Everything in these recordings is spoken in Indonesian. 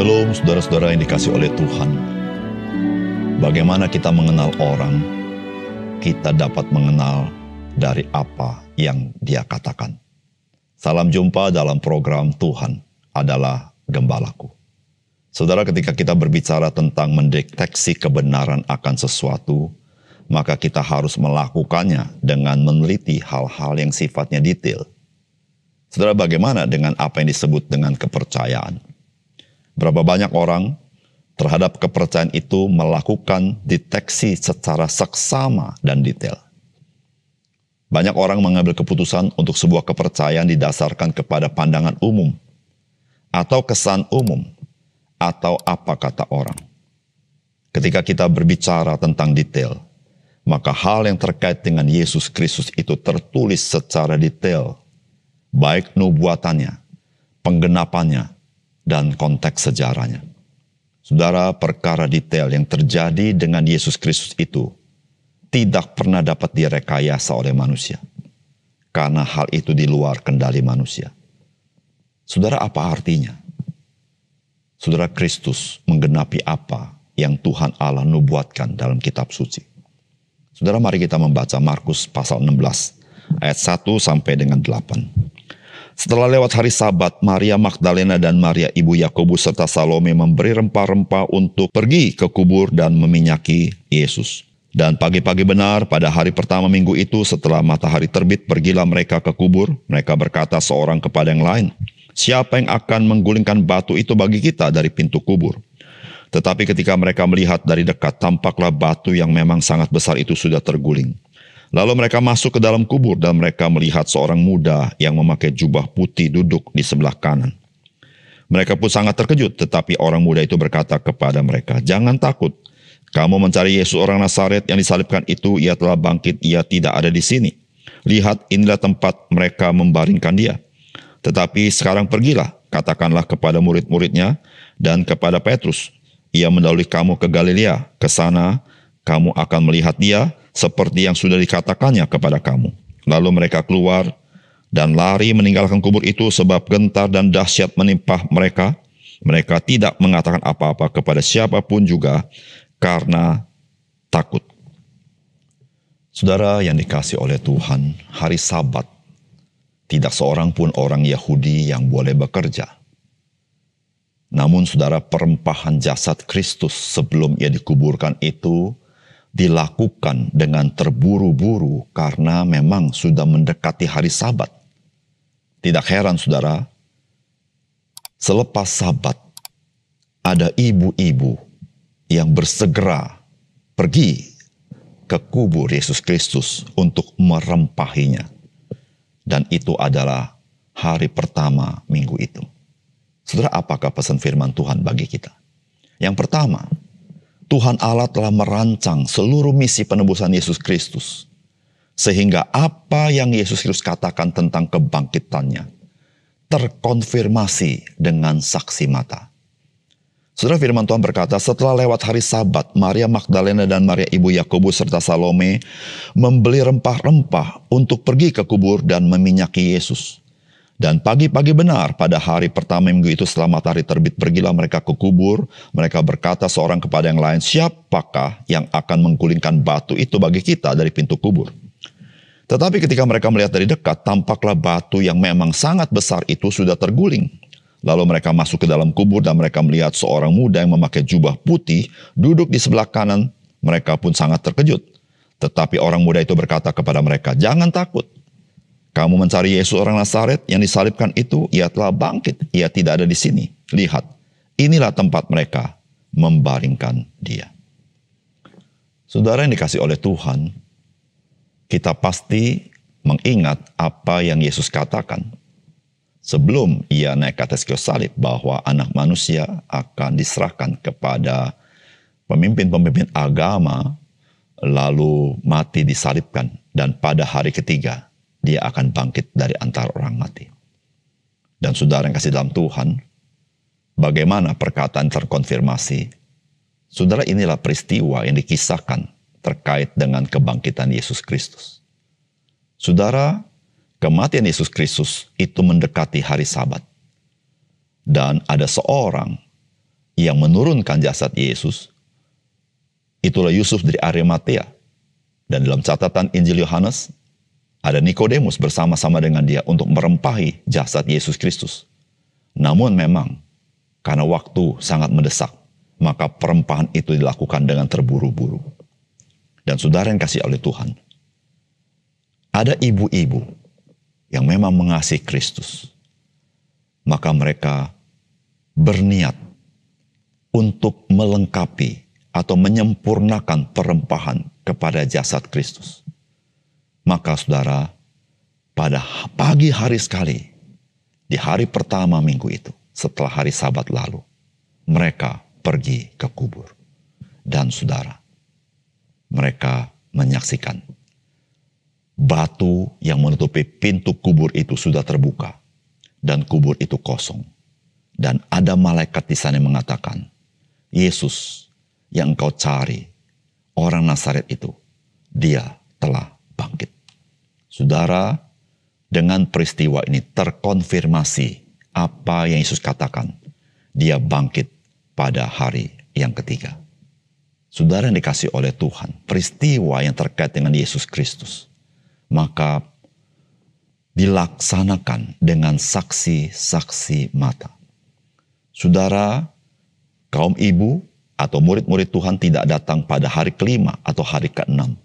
Shalom saudara-saudara yang dikasih oleh Tuhan. Bagaimana kita mengenal orang? Kita dapat mengenal dari apa yang dia katakan. Salam jumpa dalam program Tuhan adalah Gembalaku. Saudara, ketika kita berbicara tentang mendeteksi kebenaran akan sesuatu, maka kita harus melakukannya dengan meneliti hal-hal yang sifatnya detail. Saudara, bagaimana dengan apa yang disebut dengan kepercayaan? Berapa banyak orang terhadap kepercayaan itu melakukan deteksi secara seksama dan detail. Banyak orang mengambil keputusan untuk sebuah kepercayaan didasarkan kepada pandangan umum, atau kesan umum, atau apa kata orang. Ketika kita berbicara tentang detail, maka hal yang terkait dengan Yesus Kristus itu tertulis secara detail, baik nubuatannya, penggenapannya, dan konteks sejarahnya. Saudara, perkara detail yang terjadi dengan Yesus Kristus itu tidak pernah dapat direkayasa oleh manusia, karena hal itu di luar kendali manusia. Saudara, apa artinya? Saudara, Kristus menggenapi apa yang Tuhan Allah nubuatkan dalam kitab suci. Saudara, mari kita membaca Markus pasal 16 ayat 1 sampai dengan 8. Setelah lewat hari Sabat, Maria Magdalena dan Maria ibu Yakobus serta Salome memberi rempah-rempah untuk pergi ke kubur dan meminyaki Yesus. Dan pagi-pagi benar pada hari pertama minggu itu setelah matahari terbit, pergilah mereka ke kubur. Mereka berkata seorang kepada yang lain, "Siapa yang akan menggulingkan batu itu bagi kita dari pintu kubur?" Tetapi ketika mereka melihat dari dekat, tampaklah batu yang memang sangat besar itu sudah terguling. Lalu mereka masuk ke dalam kubur dan mereka melihat seorang muda yang memakai jubah putih duduk di sebelah kanan. Mereka pun sangat terkejut, tetapi orang muda itu berkata kepada mereka, "Jangan takut, kamu mencari Yesus orang Nazaret yang disalibkan itu, ia telah bangkit, ia tidak ada di sini. Lihat, inilah tempat mereka membaringkan dia. Tetapi sekarang pergilah, katakanlah kepada murid-muridnya dan kepada Petrus, ia mendahului kamu ke Galilea, ke sana kamu akan melihat dia, seperti yang sudah dikatakannya kepada kamu." Lalu mereka keluar dan lari meninggalkan kubur itu sebab gentar dan dahsyat menimpa mereka. Mereka tidak mengatakan apa-apa kepada siapapun juga karena takut. Saudara yang dikasih oleh Tuhan, hari Sabat tidak seorang pun orang Yahudi yang boleh bekerja. Namun saudara, perempahan jasad Kristus sebelum ia dikuburkan itu dilakukan dengan terburu-buru karena memang sudah mendekati hari Sabat. Tidak heran saudara, selepas Sabat ada ibu-ibu yang bersegera pergi ke kubur Yesus Kristus untuk merempahinya. Dan itu adalah hari pertama minggu itu. Saudara, apakah pesan firman Tuhan bagi kita? Yang pertama, Tuhan Allah telah merancang seluruh misi penebusan Yesus Kristus. Sehingga apa yang Yesus Kristus katakan tentang kebangkitannya terkonfirmasi dengan saksi mata. Saudara, firman Tuhan berkata, setelah lewat hari Sabat, Maria Magdalena dan Maria ibu Yakobus serta Salome membeli rempah-rempah untuk pergi ke kubur dan meminyaki Yesus. Dan pagi-pagi benar pada hari pertama minggu itu setelah matahari terbit, pergilah mereka ke kubur. Mereka berkata seorang kepada yang lain, "Siapakah yang akan menggulingkan batu itu bagi kita dari pintu kubur?" Tetapi ketika mereka melihat dari dekat, tampaklah batu yang memang sangat besar itu sudah terguling. Lalu mereka masuk ke dalam kubur dan mereka melihat seorang muda yang memakai jubah putih duduk di sebelah kanan. Mereka pun sangat terkejut. Tetapi orang muda itu berkata kepada mereka, "Jangan takut. Kamu mencari Yesus orang Nazaret yang disalibkan itu, ia telah bangkit, ia tidak ada di sini. Lihat, inilah tempat mereka membaringkan dia." Saudara yang dikasih oleh Tuhan, kita pasti mengingat apa yang Yesus katakan sebelum ia naik ke atas kayu salib, bahwa anak manusia akan diserahkan kepada pemimpin-pemimpin agama, lalu mati disalibkan, dan pada hari ketiga dia akan bangkit dari antara orang mati. Dan saudara yang kasih dalam Tuhan, bagaimana perkataan terkonfirmasi? Saudara, inilah peristiwa yang dikisahkan terkait dengan kebangkitan Yesus Kristus. Saudara, kematian Yesus Kristus itu mendekati hari Sabat. Dan ada seorang yang menurunkan jasad Yesus, itulah Yusuf dari Arimatea. Dan dalam catatan Injil Yohanes, ada Nikodemus bersama-sama dengan dia untuk merempahi jasad Yesus Kristus. Namun memang, karena waktu sangat mendesak, maka perempahan itu dilakukan dengan terburu-buru. Dan saudara yang kasih oleh Tuhan, ada ibu-ibu yang memang mengasihi Kristus. Maka mereka berniat untuk melengkapi atau menyempurnakan perempahan kepada jasad Kristus. Maka saudara, pada pagi hari sekali, di hari pertama minggu itu, setelah hari Sabat lalu, mereka pergi ke kubur. Dan saudara, mereka menyaksikan batu yang menutupi pintu kubur itu sudah terbuka. Dan kubur itu kosong. Dan ada malaikat di sana yang mengatakan, Yesus yang engkau cari, orang Nazaret itu, dia telah bangkit. Saudara, dengan peristiwa ini terkonfirmasi apa yang Yesus katakan. Dia bangkit pada hari yang ketiga. Saudara yang dikasih oleh Tuhan, peristiwa yang terkait dengan Yesus Kristus, maka dilaksanakan dengan saksi-saksi mata. Saudara, kaum ibu atau murid-murid Tuhan tidak datang pada hari kelima atau hari keenam.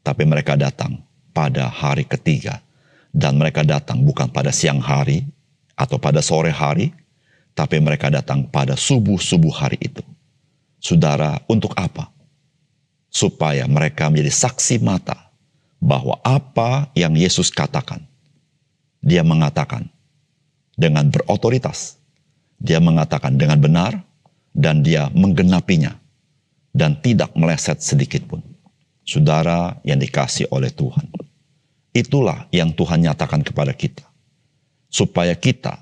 Tapi mereka datang pada hari ketiga. Dan mereka datang bukan pada siang hari atau pada sore hari. Tapi mereka datang pada subuh-subuh hari itu. Saudara, untuk apa? Supaya mereka menjadi saksi mata bahwa apa yang Yesus katakan, dia mengatakan dengan berotoritas. Dia mengatakan dengan benar dan dia menggenapinya dan tidak meleset sedikit pun. Saudara yang dikasih oleh Tuhan, itulah yang Tuhan nyatakan kepada kita. Supaya kita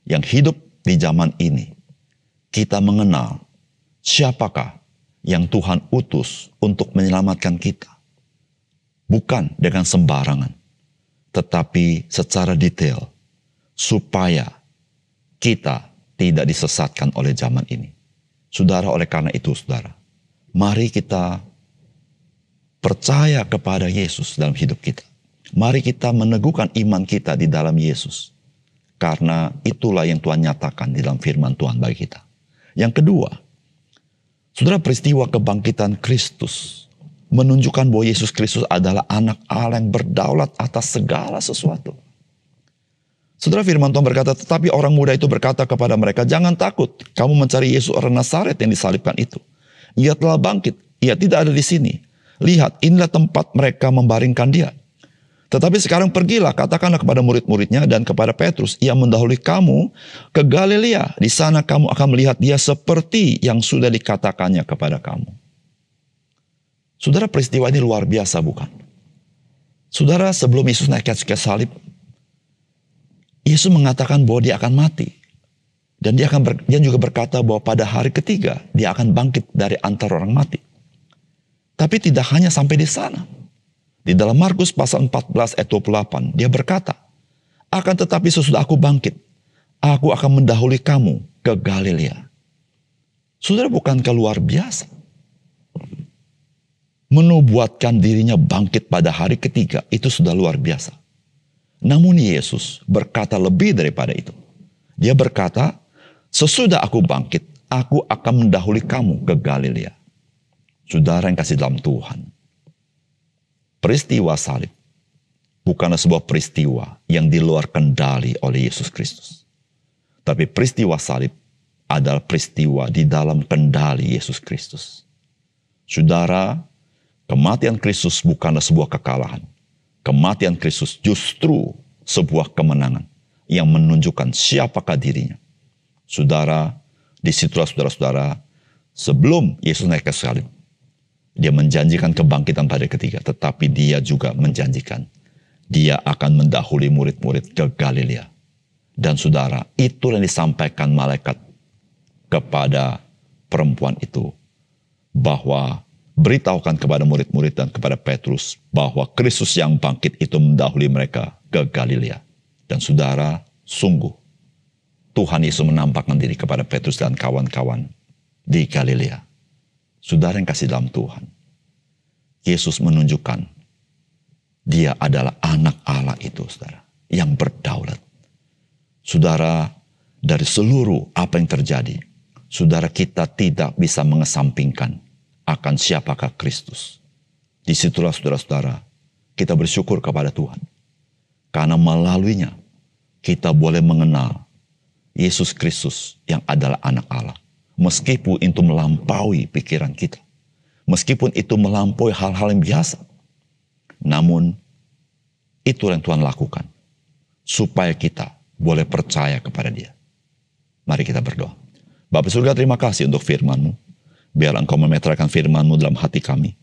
yang hidup di zaman ini, kita mengenal siapakah yang Tuhan utus untuk menyelamatkan kita. Bukan dengan sembarangan, tetapi secara detail, supaya kita tidak disesatkan oleh zaman ini. Saudara, oleh karena itu saudara, mari kita percaya kepada Yesus dalam hidup kita. Mari kita meneguhkan iman kita di dalam Yesus. Karena itulah yang Tuhan nyatakan di dalam firman Tuhan bagi kita. Yang kedua, saudara, peristiwa kebangkitan Kristus menunjukkan bahwa Yesus Kristus adalah anak Allah yang berdaulat atas segala sesuatu. Saudara, firman Tuhan berkata, tetapi orang muda itu berkata kepada mereka, jangan takut, kamu mencari Yesus orang Nazaret yang disalibkan itu. Ia telah bangkit, ia tidak ada di sini. Lihat, inilah tempat mereka membaringkan dia. Tetapi sekarang pergilah, katakanlah kepada murid-muridnya dan kepada Petrus, ia mendahului kamu ke Galilea. Di sana kamu akan melihat dia seperti yang sudah dikatakannya kepada kamu. Saudara, peristiwa ini luar biasa bukan? Saudara, sebelum Yesus naik ke salib, Yesus mengatakan bahwa dia akan mati. Dan dia juga berkata bahwa pada hari ketiga dia akan bangkit dari antara orang mati. Tapi tidak hanya sampai di sana. Di dalam Markus pasal 14 ayat 28 dia berkata, akan tetapi sesudah aku bangkit, aku akan mendahului kamu ke Galilea. Saudara, bukankah luar biasa? Menubuatkan dirinya bangkit pada hari ketiga, itu sudah luar biasa. Namun Yesus berkata lebih daripada itu. Dia berkata, sesudah aku bangkit, aku akan mendahului kamu ke Galilea. Saudara yang kasih dalam Tuhan, peristiwa salib bukanlah sebuah peristiwa yang di luar kendali oleh Yesus Kristus. Tapi peristiwa salib adalah peristiwa di dalam kendali Yesus Kristus. Saudara, kematian Kristus bukanlah sebuah kekalahan. Kematian Kristus justru sebuah kemenangan yang menunjukkan siapakah dirinya. Saudara, disitulah saudara-saudara, sebelum Yesus naik ke salib, dia menjanjikan kebangkitan pada ketiga, tetapi dia juga menjanjikan dia akan mendahului murid-murid ke Galilea. Dan saudara, itu yang disampaikan malaikat kepada perempuan itu, bahwa beritahukan kepada murid-murid dan kepada Petrus bahwa Kristus yang bangkit itu mendahului mereka ke Galilea. Dan saudara, sungguh Tuhan Yesus menampakkan diri kepada Petrus dan kawan-kawan di Galilea. Saudara yang kasih dalam Tuhan, Yesus menunjukkan Dia adalah anak Allah itu, saudara, yang berdaulat. Saudara, dari seluruh apa yang terjadi, saudara, kita tidak bisa mengesampingkan akan siapakah Kristus. Disitulah saudara-saudara, kita bersyukur kepada Tuhan. Karena melaluinya, kita boleh mengenal Yesus Kristus yang adalah anak Allah. Meskipun itu melampaui pikiran kita. Meskipun itu melampaui hal-hal yang biasa. Namun, itu yang Tuhan lakukan. Supaya kita boleh percaya kepada Dia. Mari kita berdoa. Bapa surga, terima kasih untuk firman-Mu. Biar Engkau memeteraikan firman-Mu dalam hati kami.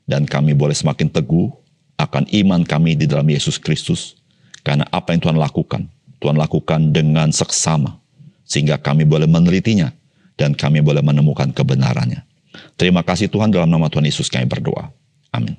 Dan kami boleh semakin teguh akan iman kami di dalam Yesus Kristus. Karena apa yang Tuhan lakukan dengan seksama. Sehingga kami boleh menelitinya. Dan kami boleh menemukan kebenarannya. Terima kasih Tuhan, dalam nama Tuhan Yesus kami berdoa. Amin.